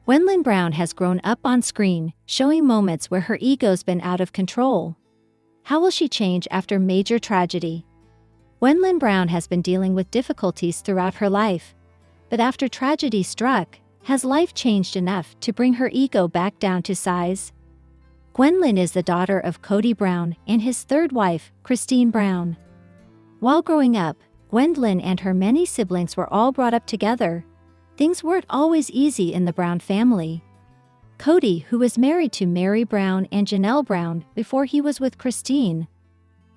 Gwendlyn Brown has grown up on screen, showing moments where her ego's been out of control. How will she change after major tragedy? Gwendlyn Brown has been dealing with difficulties throughout her life, but after tragedy struck, has life changed enough to bring her ego back down to size? Gwendlyn is the daughter of Cody Brown and his third wife, Christine Brown. While growing up, Gwendlyn and her many siblings were all brought up together. Things weren't always easy in the Brown family. Cody, who was married to Mary Brown and Janelle Brown before he was with Christine,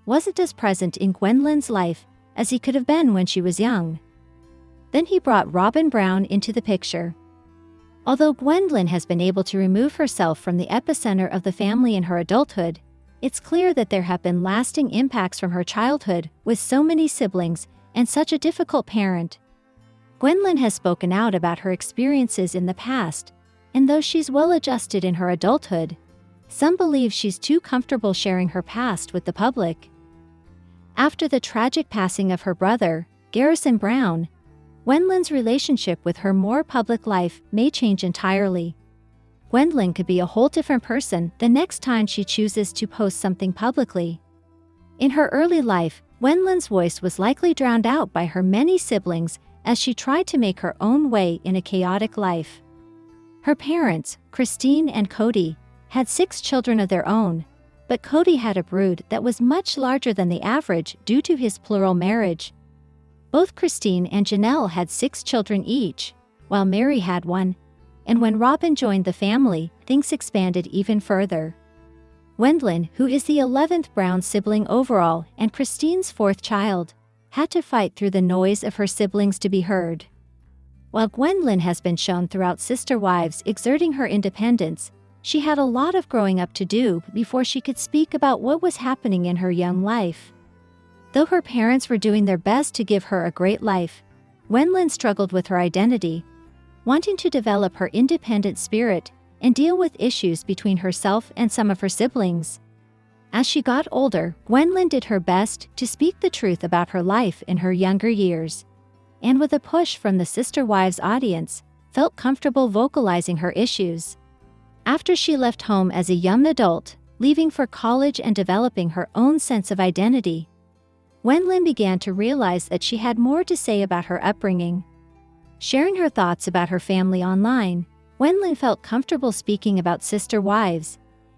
wasn't as present in Gwendlyn's life as he could have been when she was young. Then he brought Robin Brown into the picture. Although Gwendlyn has been able to remove herself from the epicenter of the family in her adulthood, it's clear that there have been lasting impacts from her childhood with so many siblings and such a difficult parent. Gwendlyn has spoken out about her experiences in the past, and though she's well adjusted in her adulthood, some believe she's too comfortable sharing her past with the public. After the tragic passing of her brother, Garrison Brown, Gwendlyn's relationship with her more public life may change entirely. Gwendlyn could be a whole different person the next time she chooses to post something publicly. In her early life, Gwendlyn's voice was likely drowned out by her many siblings as she tried to make her own way in a chaotic life. Her parents, Christine and Cody, had 6 children of their own, but Cody had a brood that was much larger than the average due to his plural marriage. Both Christine and Janelle had 6 children each, while Mary had 1, and when Robin joined the family, things expanded even further. Gwendlyn, who is the 11th Brown sibling overall and Christine's 4th child, had to fight through the noise of her siblings to be heard. While Gwendlyn has been shown throughout Sister Wives exerting her independence, she had a lot of growing up to do before she could speak about what was happening in her young life. Though her parents were doing their best to give her a great life, Gwendlyn struggled with her identity, wanting to develop her independent spirit and deal with issues between herself and some of her siblings. As she got older, Gwendlyn did her best to speak the truth about her life in her younger years, and with a push from the Sister Wives audience, felt comfortable vocalizing her issues. After she left home as a young adult, leaving for college and developing her own sense of identity, Gwendlyn began to realize that she had more to say about her upbringing. Sharing her thoughts about her family online, Gwendlyn felt comfortable speaking about Sister Wives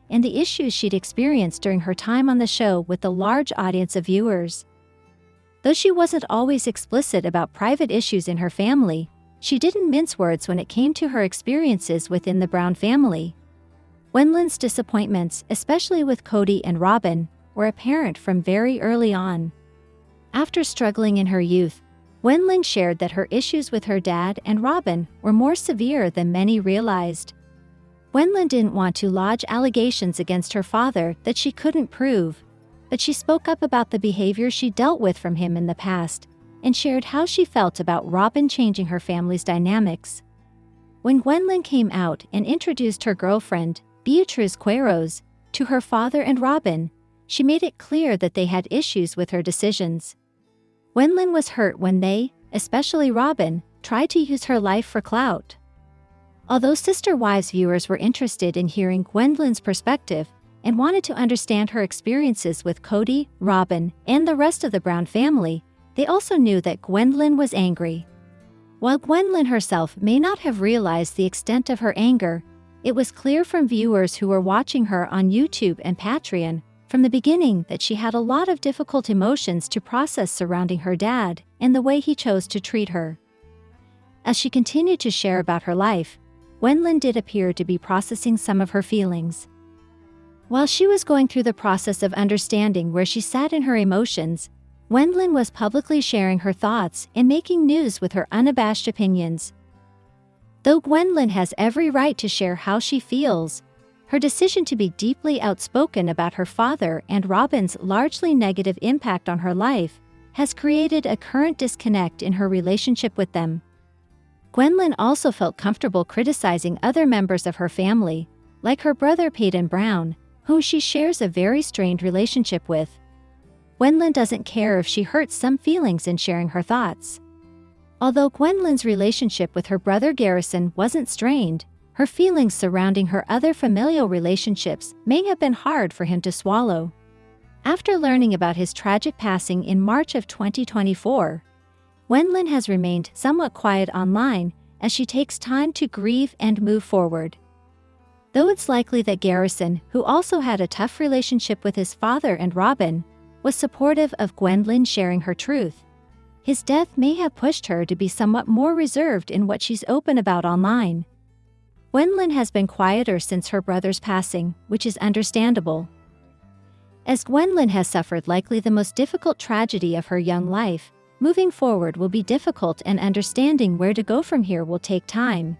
and the issues she'd experienced during her time on the show with a large audience of viewers. Though she wasn't always explicit about private issues in her family, she didn't mince words when it came to her experiences within the Brown family. Gwendlyn's disappointments, especially with Cody and Robin, were apparent from very early on. After struggling in her youth, Gwendlyn shared that her issues with her dad and Robin were more severe than many realized. Gwendlyn didn't want to lodge allegations against her father that she couldn't prove, but she spoke up about the behavior she dealt with from him in the past and shared how she felt about Robin changing her family's dynamics. When Gwendlyn came out and introduced her girlfriend, Beatriz Queiroz, to her father and Robin, she made it clear that they had issues with her decisions. Gwendlyn was hurt when they, especially Robin, tried to use her life for clout. Although Sister Wives viewers were interested in hearing Gwendlyn's perspective and wanted to understand her experiences with Cody, Robin, and the rest of the Brown family, they also knew that Gwendlyn was angry. While Gwendlyn herself may not have realized the extent of her anger, it was clear from viewers who were watching her on YouTube and Patreon from the beginning that she had a lot of difficult emotions to process surrounding her dad and the way he chose to treat her. As she continued to share about her life, Gwendlyn did appear to be processing some of her feelings. While she was going through the process of understanding where she sat in her emotions, Gwendlyn was publicly sharing her thoughts and making news with her unabashed opinions. Though Gwendlyn has every right to share how she feels, her decision to be deeply outspoken about her father and Robin's largely negative impact on her life has created a current disconnect in her relationship with them. Gwendlyn also felt comfortable criticizing other members of her family, like her brother Peyton Brown, whom she shares a very strained relationship with. Gwendlyn doesn't care if she hurts some feelings in sharing her thoughts. Although Gwendlyn's relationship with her brother Garrison wasn't strained, Her feelings surrounding her other familial relationships may have been hard for him to swallow. After learning about his tragic passing in March of 2024, Gwendlyn has remained somewhat quiet online as she takes time to grieve and move forward. Though it's likely that Garrison, who also had a tough relationship with his father and Robin, was supportive of Gwendlyn sharing her truth, his death may have pushed her to be somewhat more reserved in what she's open about online. Gwendlyn has been quieter since her brother's passing, which is understandable. As Gwendlyn has suffered likely the most difficult tragedy of her young life, moving forward will be difficult and understanding where to go from here will take time.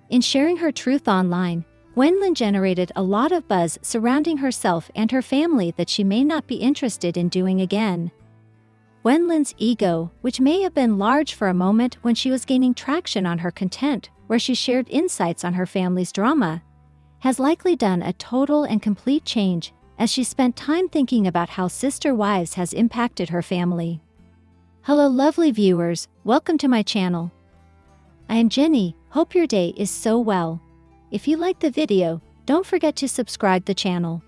In sharing her truth online, Gwendlyn generated a lot of buzz surrounding herself and her family that she may not be interested in doing again. Gwendlyn's ego, which may have been large for a moment when she was gaining traction on her content, where she shared insights on her family's drama, has likely done a total and complete change as she spent time thinking about how Sister Wives has impacted her family. Hello lovely viewers, welcome to my channel. I am Jenny, hope your day is so well. If you liked the video, don't forget to subscribe the channel.